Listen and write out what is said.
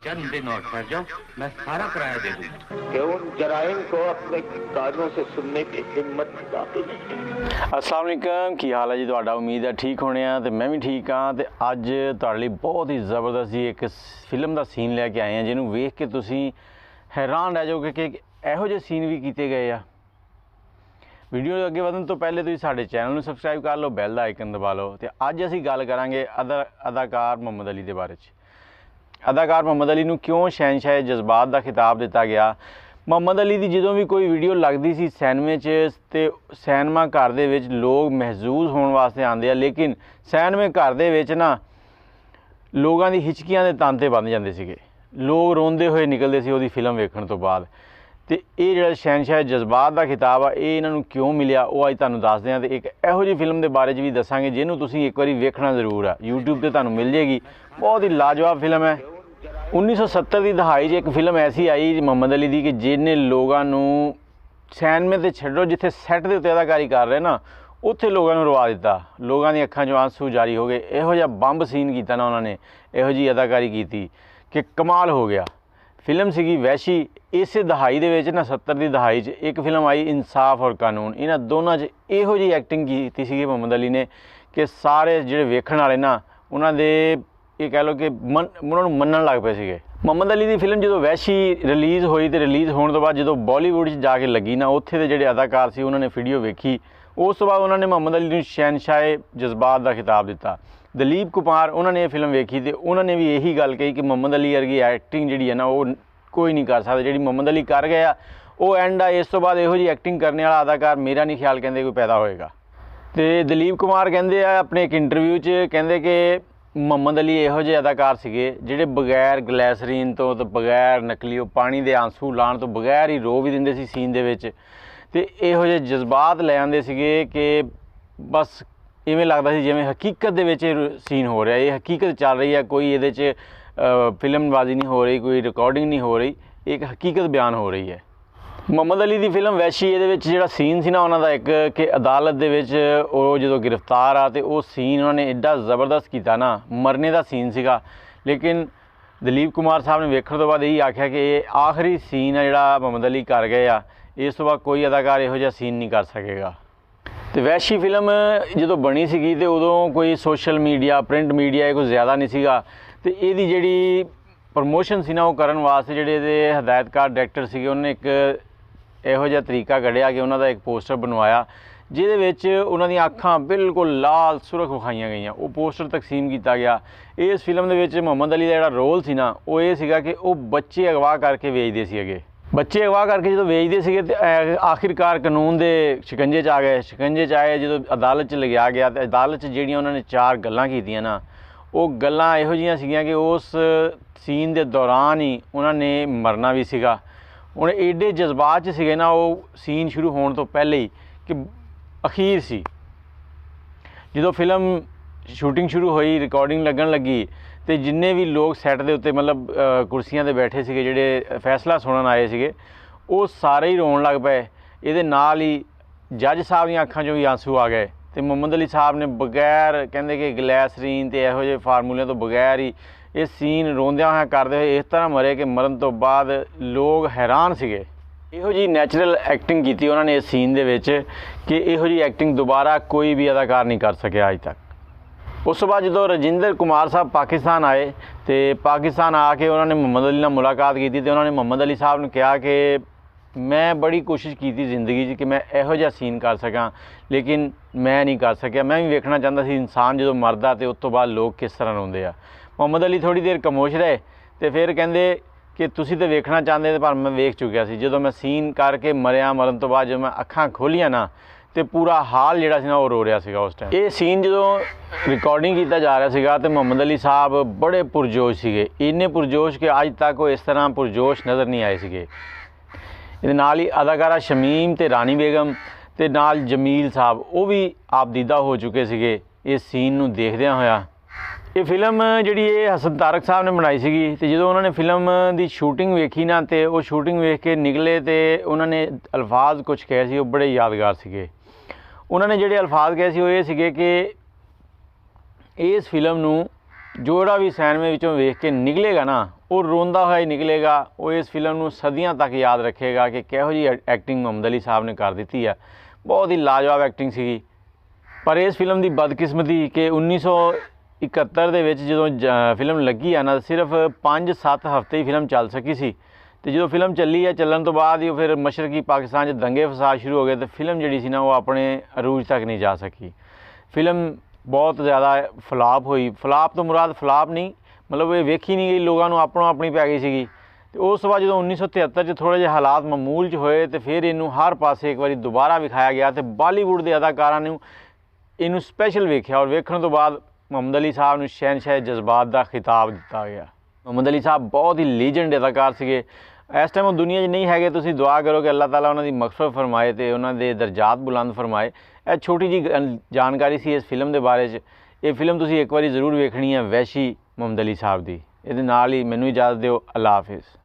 चंद दिन और ठहर जाओ, मैं सारा किराया दे दूंगा। कि उन जराइम को अपने कानों से सुनने की हिम्मत बाकी नहीं। अस्सलाम वालेकुम, की हाल है जी ਤੁਹਾਡਾ? उम्मीद है ठीक होने ਆ ਤੇ मैं भी ठीक हाँ। ਤੇ ਅੱਜ ਤੁਹਾਡੇ ਲਈ ਬਹੁਤ ਹੀ ਜ਼ਬਰਦਸਤ ਜੀ ਇੱਕ ਫਿਲਮ ਦਾ ਸੀਨ ਲੈ ਕੇ ਆਏ ਹਾਂ ਜਿਹਨੂੰ ਵੇਖ ਕੇ ਤੁਸੀਂ हैरान रह जाओगे कि ਇਹੋ ਜਿਹੇ ਸੀਨ ਵੀ ਕੀਤੇ ਗਏ ਆ। ਵੀਡੀਓ ਦੇ ਅੱਗੇ ਵਧਣ ਤੋਂ ਪਹਿਲੇ ਤੁਸੀਂ ਸਾਡੇ ਚੈਨਲ ਨੂੰ ਸਬਸਕ੍ਰਾਈਬ ਕਰ ਲਓ, ਬੈਲ ਦਾ ਆਈਕਨ ਦਬਾ ਲਓ। ਤੇ ਅੱਜ ਅਸੀਂ ਗੱਲ ਕਰਾਂਗੇ ਅਦਾਕਾਰ ਮੁਹੰਮਦ ਅਲੀ ਦੇ ਬਾਰੇ 'ਚ। ਅਦਾਕਾਰ ਮੁਹੰਮਦ ਅਲੀ ਨੂੰ ਕਿਉਂ ਸ਼ਹਿਨशाह ਜਜ਼ਬਾਤ ਦਾ ਖਿਤਾਬ ਦਿੱਤਾ ਗਿਆ। ਮੁਹੰਮਦ ਅਲੀ ਦੀ ਜਦੋਂ ਵੀ ਕੋਈ ਵੀਡੀਓ ਲੱਗਦੀ ਸੀ ਸਿਨੇਮੇ 'ਚ ਤੇ ਸਿਨੇਮਾ ਘਰ ਦੇ ਵਿੱਚ ਲੋਕ ਮਹਿਜ਼ੂਜ਼ ਹੋਣ ਵਾਸਤੇ ਆਉਂਦੇ ਆ, ਲੇਕਿਨ ਸਿਨੇਮੇ ਘਰ ਦੇ ਵਿੱਚ ਨਾ ਲੋਕਾਂ ਦੀ ਹਿਚਕੀਆਂ ਦੇ ਤਾਂਤੇ ਬਣ ਜਾਂਦੇ ਸੀਗੇ, ਲੋਕ ਰੋਂਦੇ ਹੋਏ ਨਿਕਲਦੇ ਸੀ ਉਹਦੀ ਫਿਲਮ ਵੇਖਣ ਤੋਂ ਬਾਅਦ। ਤੇ ਇਹ ਜਿਹੜਾ ਸ਼ਹਿਨशाह ਜਜ਼ਬਾਤ ਦਾ ਖਿਤਾਬ ਆ ਇਹ ਇਹਨਾਂ ਨੂੰ ਕਿਉਂ ਮਿਲਿਆ ਉਹ ਅੱਜ ਤੁਹਾਨੂੰ ਦੱਸਦੇ ਹਾਂ। ਤੇ ਇੱਕ ਇਹੋ ਜਿਹੀ ਫਿਲਮ ਦੇ ਬਾਰੇ 'ਚ ਵੀ ਦੱਸਾਂਗੇ ਜਿਹਨੂੰ ਤੁਸੀਂ ਇੱਕ ਵਾਰੀ ਵੇਖਣਾ ਜ਼ਰੂਰ ਆ। YouTube ਤੇ ਤੁਹਾਨੂੰ ਮਿਲ ਜੇਗੀ, ਬਹੁਤ ਹੀ ਲਾਜਵਾਬ ਫਿਲਮ ਹੈ। 1970 ਦੀ ਦਹਾਈ 'ਚ ਇੱਕ ਫਿਲਮ ਐਸੀ ਆਈ ਮੁਹੰਮਦ ਅਲੀ ਦੀ ਕਿ ਜਿਹਨੇ ਲੋਕਾਂ ਨੂੰ ਸਿਨੇਮੇ ਤੇ ਛੱਡੋ, ਜਿੱਥੇ ਸੈੱਟ ਦੇ ਉੱਤੇ ਅਦਾਕਾਰੀ ਕਰ ਰਹੇ ਨਾ ਉੱਥੇ ਲੋਕਾਂ ਨੂੰ ਰਵਾ ਦਿੱਤਾ। ਲੋਕਾਂ ਦੀਆਂ ਅੱਖਾਂ 'ਚੋਂ ਆਂਸੂ ਜਾਰੀ ਹੋ ਗਏ। ਇਹੋ ਜਿਹਾ ਬੰਬ ਸੀਨ ਕੀਤਾ ਨਾ ਉਹਨਾਂ ਨੇ, ਇਹੋ ਜਿਹੀ ਅਦਾਕਾਰੀ ਕੀਤੀ ਕਿ ਕਮਾਲ ਹੋ ਗਿਆ। ਫਿਲਮ ਸੀਗੀ ਵਹਿਸ਼ੀ। ਇਸੇ ਦਹਾਈ ਦੇ ਵਿੱਚ ਨਾ 70 ਦੀ ਦਹਾਈ 'ਚ ਇੱਕ ਫਿਲਮ ਆਈ ਇਨਸਾਫ ਔਰ ਕਾਨੂੰਨ। ਇਹਨਾਂ ਦੋਨਾਂ 'ਚ ਇਹੋ ਜਿਹੀ ਐਕਟਿੰਗ ਕੀਤੀ ਸੀਗੀ ਮੁਹੰਮਦ ਅਲੀ ਨੇ ਕਿ ਸਾਰੇ ਜਿਹੜੇ ਵੇਖਣ ਵਾਲੇ ਨਾ ਉਹਨਾਂ ਦੇ ਇਹ ਕਹਿ ਲਓ ਕਿ ਉਹਨਾਂ ਨੂੰ ਮੰਨਣ ਲੱਗ ਪਏ ਸੀਗੇ। ਮੁਹੰਮਦ ਅਲੀ ਦੀ ਫਿਲਮ ਜਦੋਂ ਵਹਿਸ਼ੀ ਰਿਲੀਜ਼ ਹੋਈ ਤੇ ਰਿਲੀਜ਼ ਹੋਣ ਤੋਂ ਬਾਅਦ ਜਦੋਂ ਬਾਲੀਵੁੱਡ 'ਚ ਜਾ ਕੇ ਲੱਗੀ ਨਾ ਉੱਥੇ ਦੇ ਜਿਹੜੇ ਅਦਾਕਾਰ ਸੀ ਉਹਨਾਂ ਨੇ ਵੀਡੀਓ ਵੇਖੀ। ਉਸ ਤੋਂ ਬਾਅਦ ਉਹਨਾਂ ਨੇ ਮੁਹੰਮਦ ਅਲੀ ਨੂੰ ਸ਼ਹਿਨशाह ਜਜ਼ਬਾਤ ਦਾ ਖਿਤਾਬ ਦਿੱਤਾ। ਦਲੀਪ ਕੁਮਾਰ ਉਹਨਾਂ ਨੇ ਇਹ ਫਿਲਮ ਵੇਖੀ ਤੇ ਉਹਨਾਂ ਨੇ ਵੀ ਇਹੀ ਗੱਲ ਕਹੀ ਕਿ ਮੁਹੰਮਦ ਅਲੀ ਵਰਗੀ ਐਕਟਿੰਗ ਜਿਹੜੀ ਹੈ ਨਾ ਉਹ ਕੋਈ ਨਹੀਂ ਕਰ ਸਕਦਾ, ਜਿਹੜੀ ਮੁਹੰਮਦ ਅਲੀ ਕਰ ਗਿਆ ਉਹ ਐਂਡ ਆ। ਇਸ ਤੋਂ ਬਾਅਦ ਇਹੋ ਜਿਹੀ ਐਕਟਿੰਗ ਕਰਨ ਵਾਲਾ ਅਦਾਕਾਰ ਮੇਰਾ ਨਹੀਂ ਖਿਆਲ ਕਹਿੰਦੇ ਕੋਈ ਪੈਦਾ ਹੋਏਗਾ। ਤੇ ਦਲੀਪ ਕੁਮਾਰ ਕਹਿੰਦੇ ਆ ਆਪਣੇ ਇੱਕ ਇੰਟਰਵਿਊ 'ਚ, ਕਹਿੰਦੇ ਕਿ ਮੁਹੰਮਦ ਅਲੀ ਇਹੋ ਜਿਹੇ ਅਦਾਕਾਰ ਸੀਗੇ ਜਿਹੜੇ ਬਗੈਰ ਗਲੈਸਰੀਨ ਤੋਂ ਤੇ ਬਗੈਰ ਨਕਲੀ ਪਾਣੀ ਦੇ ਆਂਸੂ ਲਾਉਣ ਤੋਂ ਬਗੈਰ ਹੀ ਰੋ ਵੀ ਦਿੰਦੇ ਸੀ ਸੀਨ ਦੇ ਵਿੱਚ। ਤੇ ਇਹੋ ਜਿਹੇ ਜਜ਼ਬਾਤ ਲੈ ਆਉਂਦੇ ਸੀਗੇ ਕਿ ਬਸ ਇਵੇਂ ਲੱਗਦਾ ਸੀ ਜਿਵੇਂ ਹਕੀਕਤ ਦੇ ਵਿੱਚ ਸੀਨ ਹੋ ਰਿਹਾ, ਇਹ ਹਕੀਕਤ ਚੱਲ ਰਹੀ ਹੈ, ਕੋਈ ਇਹਦੇ 'ਚ ਫਿਲਮਬਾਜ਼ੀ ਨਹੀਂ ਹੋ ਰਹੀ, ਕੋਈ ਰਿਕਾਰਡਿੰਗ ਨਹੀਂ ਹੋ ਰਹੀ, ਇੱਕ ਹਕੀਕਤ ਬਿਆਨ ਹੋ ਰਹੀ ਹੈ। ਮੁਹੰਮਦ ਅਲੀ ਦੀ ਫਿਲਮ ਵਹਿਸ਼ੀ ਇਹਦੇ ਵਿੱਚ ਜਿਹੜਾ ਸੀਨ ਸੀ ਨਾ ਉਹਨਾਂ ਦਾ ਇੱਕ ਕਿ ਅਦਾਲਤ ਦੇ ਵਿੱਚ ਉਹ ਜਦੋਂ ਗ੍ਰਿਫਤਾਰ ਆ ਤੇ ਉਹ ਸੀਨ ਉਹਨਾਂ ਨੇ ਐਡਾ ਜ਼ਬਰਦਸਤ ਕੀਤਾ ਨਾ, ਮਰਨੇ ਦਾ ਸੀਨ ਸੀਗਾ। ਲੇਕਿਨ ਦਲੀਪ ਕੁਮਾਰ ਸਾਹਿਬ ਨੇ ਵੇਖਣ ਤੋਂ ਬਾਅਦ ਇਹੀ ਆਖਿਆ ਕਿ ਇਹ ਆਖਰੀ ਸੀਨ ਆ ਜਿਹੜਾ ਮੁਹੰਮਦ ਅਲੀ ਕਰ ਗਏ ਆ, ਇਸ ਤੋਂ ਬਾਅਦ ਕੋਈ ਅਦਾਕਾਰ ਇਹੋ ਜਿਹਾ ਸੀਨ ਨਹੀਂ ਕਰ ਸਕੇਗਾ। ਤੇ ਵਹਿਸ਼ੀ ਫਿਲਮ ਜਦੋਂ ਬਣੀ ਸੀਗੀ ਤੇ ਉਦੋਂ ਕੋਈ ਸੋਸ਼ਲ ਮੀਡੀਆ ਪ੍ਰਿੰਟ ਮੀਡੀਆ ਇਹ ਕੋਈ ਜ਼ਿਆਦਾ ਨਹੀਂ ਸੀਗਾ। ਤੇ ਇਹਦੀ ਜਿਹੜੀ ਪ੍ਰਮੋਸ਼ਨ ਸੀ ਨਾ ਉਹ ਕਰਨ ਵਾਸਤੇ ਜਿਹੜੇ ਇਹਦੇ ਹਦਾਇਤਕਾਰ ਡਾਇਰੈਕਟਰ ਸੀਗੇ ਉਹਨੇ ਇੱਕ ਇਹੋ ਜਿਹਾ ਤਰੀਕਾ ਕੱਢਿਆ ਕਿ ਉਹਨਾਂ ਦਾ ਇੱਕ ਪੋਸਟਰ ਬਣਵਾਇਆ ਜਿਹਦੇ ਵਿੱਚ ਉਹਨਾਂ ਦੀਆਂ ਅੱਖਾਂ ਬਿਲਕੁਲ ਲਾਲ ਸੁਰਖ ਵਿਖਾਈਆਂ ਗਈਆਂ। ਉਹ ਪੋਸਟਰ ਤਕਸੀਮ ਕੀਤਾ ਗਿਆ। ਇਸ ਫਿਲਮ ਦੇ ਵਿੱਚ ਮੁਹੰਮਦ ਅਲੀ ਦਾ ਜਿਹੜਾ ਰੋਲ ਸੀ ਨਾ ਉਹ ਇਹ ਸੀਗਾ ਕਿ ਉਹ ਬੱਚੇ ਅਗਵਾ ਕਰਕੇ ਵੇਚਦੇ ਸੀ ਅੱਗੇ। ਬੱਚੇ ਅਗਵਾ ਕਰਕੇ ਜਦੋਂ ਵੇਚਦੇ ਸੀਗੇ ਤੇ ਆਖਿਰਕਾਰ ਕਾਨੂੰਨ ਦੇ ਸ਼ਿਕੰਜੇ 'ਚ ਆ ਗਏ। ਸ਼ਿਕੰਜੇ 'ਚ ਆਏ ਜਦੋਂ ਅਦਾਲਤ 'ਚ ਲਿਆ ਗਿਆ ਤੇ ਅਦਾਲਤ 'ਚ ਜਿਹੜੀਆਂ ਉਹਨਾਂ ਨੇ 4 ਗੱਲਾਂ ਕੀਤੀਆਂ ਨਾ ਉਹ ਗੱਲਾਂ ਇਹੋ ਜਿਹੀਆਂ ਸੀਗੀਆਂ ਕਿ ਉਸ ਸੀਨ ਦੇ ਦੌਰਾਨ ਹੀ ਉਹਨਾਂ ਨੇ ਮਰਨਾ ਵੀ ਸੀਗਾ। ਹੁਣ ਐਡੇ ਜਜ਼ਬਾਤ 'ਚ ਸੀਗੇ ਨਾ ਉਹ ਸੀਨ ਸ਼ੁਰੂ ਹੋਣ ਤੋਂ ਪਹਿਲੇ ਹੀ ਕਿ ਅਖੀਰ ਸੀ ਜਦੋਂ ਫਿਲਮ ਸ਼ੂਟਿੰਗ ਸ਼ੁਰੂ ਹੋਈ, ਰਿਕਾਰਡਿੰਗ ਲੱਗਣ ਲੱਗੀ ਤੇ ਜਿੰਨੇ ਵੀ ਲੋਕ ਸੈੱਟ ਦੇ ਉੱਤੇ ਮਤਲਬ ਕੁਰਸੀਆਂ 'ਤੇ ਬੈਠੇ ਸੀਗੇ ਜਿਹੜੇ ਫੈਸਲਾ ਸੁਣਨ ਆਏ ਸੀਗੇ ਉਹ ਸਾਰੇ ਹੀ ਰੋਣ ਲੱਗ ਪਏ। ਇਹਦੇ ਨਾਲ ਹੀ ਜੱਜ ਸਾਹਿਬ ਦੀਆਂ ਅੱਖਾਂ 'ਚੋਂ ਵੀ ਆਂਸੂ ਆ ਗਏ ਤੇ ਮੁਹੰਮਦ ਅਲੀ ਸਾਹਿਬ ਨੇ ਬਗੈਰ ਕਹਿੰਦੇ ਕਿ ਗਲੈਸਰੀਨ ਤੇ ਇਹੋ ਜਿਹੇ ਫਾਰਮੂਲਿਆਂ ਤੋਂ ਬਗੈਰ ਹੀ ਇਹ ਸੀਨ ਰੋਂਦਿਆਂ ਹੋਇਆਂ ਕਰਦੇ ਹੋਏ ਇਸ ਤਰ੍ਹਾਂ ਮਰੇ ਕਿ ਮਰਨ ਤੋਂ ਬਾਅਦ ਲੋਕ ਹੈਰਾਨ ਸੀਗੇ। ਇਹੋ ਜਿਹੀ ਨੈਚੁਰਲ ਐਕਟਿੰਗ ਕੀਤੀ ਉਹਨਾਂ ਨੇ ਇਸ ਸੀਨ ਦੇ ਵਿੱਚ ਕਿ ਇਹੋ ਜਿਹੀ ਐਕਟਿੰਗ ਦੁਬਾਰਾ ਕੋਈ ਵੀ ਅਦਾਕਾਰ ਨਹੀਂ ਕਰ ਸਕਿਆ ਅੱਜ ਤੱਕ। ਉਸ ਤੋਂ ਬਾਅਦ ਜਦੋਂ ਰਜਿੰਦਰ ਕੁਮਾਰ ਸਾਹਿਬ ਪਾਕਿਸਤਾਨ ਆਏ ਤੇ ਪਾਕਿਸਤਾਨ ਆ ਕੇ ਉਹਨਾਂ ਨੇ ਮੁਹੰਮਦ ਅਲੀ ਨਾਲ ਮੁਲਾਕਾਤ ਕੀਤੀ ਤੇ ਉਹਨਾਂ ਨੇ ਮੁਹੰਮਦ ਅਲੀ ਸਾਹਿਬ ਨੂੰ ਕਿਹਾ ਕਿ ਮੈਂ ਬੜੀ ਕੋਸ਼ਿਸ਼ ਕੀਤੀ ਜ਼ਿੰਦਗੀ 'ਚ ਕਿ ਮੈਂ ਇਹੋ ਜਿਹਾ ਸੀਨ ਕਰ ਸਕਾਂ ਲੇਕਿਨ ਮੈਂ ਨਹੀਂ ਕਰ ਸਕਿਆ। ਮੈਂ ਵੀ ਵੇਖਣਾ ਚਾਹੁੰਦਾ ਸੀ ਇਨਸਾਨ ਜਦੋਂ ਮਰਦਾ ਤੇ ਉਸ ਤੋਂ ਬਾਅਦ ਲੋਕ ਕਿਸ ਤਰ੍ਹਾਂ ਰੋਂਦੇ ਆ। ਮੁਹੰਮਦ ਅਲੀ ਥੋੜ੍ਹੀ ਦੇਰ ਖਾਮੋਸ਼ ਰਹੇ ਤੇ ਫਿਰ ਕਹਿੰਦੇ ਕਿ ਤੁਸੀਂ ਤਾਂ ਵੇਖਣਾ ਚਾਹੁੰਦੇ ਤੇ ਪਰ ਮੈਂ ਵੇਖ ਚੁੱਕਿਆ ਸੀ। ਜਦੋਂ ਮੈਂ ਸੀਨ ਕਰਕੇ ਮਰਿਆ, ਮਰਨ ਤੋਂ ਬਾਅਦ ਜਦੋਂ ਮੈਂ ਅੱਖਾਂ ਖੋਲ੍ਹੀਆਂ ਨਾ ਤੇ ਪੂਰਾ ਹਾਲ ਜਿਹੜਾ ਸੀ ਨਾ ਉਹ ਰੋ ਰਿਹਾ ਸੀਗਾ ਉਸ ਟਾਈਮ। ਇਹ ਸੀਨ ਜਦੋਂ ਰਿਕਾਰਡਿੰਗ ਕੀਤਾ ਜਾ ਰਿਹਾ ਸੀਗਾ ਤੇ ਮੁਹੰਮਦ ਅਲੀ ਸਾਹਿਬ ਬੜੇ ਪੁਰਜੋਸ਼ ਸੀਗੇ, ਇੰਨੇ ਪੁਰਜੋਸ਼ ਕਿ ਅੱਜ ਤੱਕ ਉਹ ਇਸ ਤਰ੍ਹਾਂ ਪੁਰਜੋਸ਼ ਨਜ਼ਰ ਨਹੀਂ ਆਏ ਸੀਗੇ। ਇਹਦੇ ਨਾਲ ਹੀ ਅਦਾਕਾਰਾ ਸ਼ਮੀਮ ਤੇ ਰਾਣੀ ਬੇਗਮ ਤੇ ਨਾਲ ਜਮੀਲ ਸਾਹਿਬ ਉਹ ਵੀ ਆਪਦੀਦਾ ਹੋ ਚੁੱਕੇ ਸੀਗੇ ਇਸ ਸੀਨ ਨੂੰ ਦੇਖਦਿਆਂ ਹੋਇਆ। ਇਹ ਫਿਲਮ ਜਿਹੜੀ ਇਹ ਹਸਨ ਤਾਰਕ ਸਾਹਿਬ ਨੇ ਬਣਾਈ ਸੀਗੀ ਤੇ ਜਦੋਂ ਉਹਨਾਂ ਨੇ ਫਿਲਮ ਦੀ ਸ਼ੂਟਿੰਗ ਵੇਖੀ ਨਾ ਤੇ ਉਹ ਸ਼ੂਟਿੰਗ ਵੇਖ ਕੇ ਨਿਕਲੇ ਤੇ ਉਹਨਾਂ ਨੇ ਅਲਫਾਜ਼ ਕੁਝ ਕਹੇ ਸੀ ਉਹ ਬੜੇ ਯਾਦਗਾਰ ਸੀਗੇ। ਉਹਨਾਂ ਨੇ ਜਿਹੜੇ ਅਲਫਾਜ਼ ਕਹੇ ਸੀ ਉਹ ਇਹ ਸੀਗੇ ਕਿ ਇਸ ਫਿਲਮ ਨੂੰ जोड़ा भी सिनेमे विचों वेख के निकलेगा ना, वो रोंदा होया ही निकलेगा। वो इस फिल्म नूं सदियां तक याद रखेगा कि किहो जी एक्टिंग मुहम्मद अली साहब ने कर दी है। बहुत ही लाजवाब एक्टिंग सीगी। पर इस फिल्म की बदकिस्मती कि 1971 ਦੇ ਵਿੱਚ ਜਦੋਂ ਫਿਲਮ ਲੱਗੀ ਆ ਨਾ, ਸਿਰਫ 5-7 ਹਫ਼ਤੇ ਹੀ ਫਿਲਮ ਚੱਲ ਸਕੀ ਸੀ। ਤੇ ਜਦੋਂ ਫਿਲਮ ਚੱਲੀ ਹੈ, ਚੱਲਣ ਤੋਂ ਬਾਅਦ ਹੀ ਫਿਰ ਮਸ਼ਰਕੀ ਪਾਕਿਸਤਾਨ 'ਚ ਦੰਗੇ ਫਸਾਦ ਸ਼ੁਰੂ ਹੋ ਗਏ ਤੇ ਫਿਲਮ ਜਿਹੜੀ ਸੀ ਨਾ ਉਹ ਆਪਣੇ ਅਰੂਜ ਤੱਕ ਨਹੀਂ ਜਾ ਸਕੀ। ਫਿਲਮ ਬਹੁਤ ਜ਼ਿਆਦਾ ਫਲਾਪ ਹੋਈ। ਫਲਾਪ ਤੋਂ ਮੁਰਾਦ ਫਲਾਪ ਨਹੀਂ, ਮਤਲਬ ਇਹ ਵੇਖੀ ਨਹੀਂ ਗਈ, ਲੋਕਾਂ ਨੂੰ ਆਪਣੋ ਆਪਣੀ ਪੈ ਗਈ ਸੀਗੀ। ਤੇ ਉਸ ਤੋਂ ਬਾਅਦ ਜਦੋਂ 1973 'ਚ ਥੋੜ੍ਹੇ ਜਿਹੇ ਹਾਲਾਤ ਮਾਮੂਲ 'ਚ ਹੋਏ ਤੇ ਫਿਰ ਇਹਨੂੰ ਹਰ ਪਾਸੇ ਇੱਕ ਵਾਰੀ ਦੁਬਾਰਾ ਵਿਖਾਇਆ ਗਿਆ ਤੇ ਬਾਲੀਵੁੱਡ ਦੇ ਅਦਾਕਾਰਾਂ ਨੂੰ ਇਹਨੂੰ ਸਪੈਸ਼ਲ ਵੇਖਿਆ ਔਰ ਵੇਖਣ ਤੋਂ ਬਾਅਦ ਮੁਹੰਮਦ ਅਲੀ ਸਾਹਿਬ ਨੂੰ ਸ਼ਹਿਨशाह ਜਜ਼ਬਾਤ ਦਾ ਖਿਤਾਬ ਦਿੱਤਾ ਗਿਆ। ਮੁਹੰਮਦ ਅਲੀ ਸਾਹਿਬ ਬਹੁਤ ਹੀ ਲੀਜੈਂਡ ਅਦਾਕਾਰ ਸੀਗੇ। ਇਸ ਟਾਈਮ ਉਹ ਦੁਨੀਆ 'ਚ ਨਹੀਂ ਹੈਗੇ। ਤੁਸੀਂ ਦੁਆ ਕਰੋ ਕਿ ਅੱਲਾਹ ਤਾਲਾ ਉਹਨਾਂ ਦੀ ਮਗਫਰਤ ਫਰਮਾਏ ਤੇ ਉਹਨਾਂ ਦੇ ਦਰਜਾਤ ਬੁਲੰਦ ਫਰਮਾਏ। ਇਹ ਛੋਟੀ ਜੀ ਜਾਣਕਾਰੀ ਸੀ ਇਸ ਫਿਲਮ ਦੇ ਬਾਰੇ 'ਚ। ਇਹ ਫਿਲਮ ਤੁਸੀਂ ਇੱਕ ਵਾਰੀ ਜ਼ਰੂਰ ਵੇਖਣੀ ਹੈ, ਵੈਸ਼ੀ ਮੁਹੰਮਦ ਅਲੀ ਸਾਹਿਬ ਦੀ। ਇਹਦੇ ਨਾਲ ਹੀ ਮੈਨੂੰ ਇਜਾਜ਼ਤ ਦਿਓ। ਅੱਲਾਹ ਹਾਫਿਜ਼।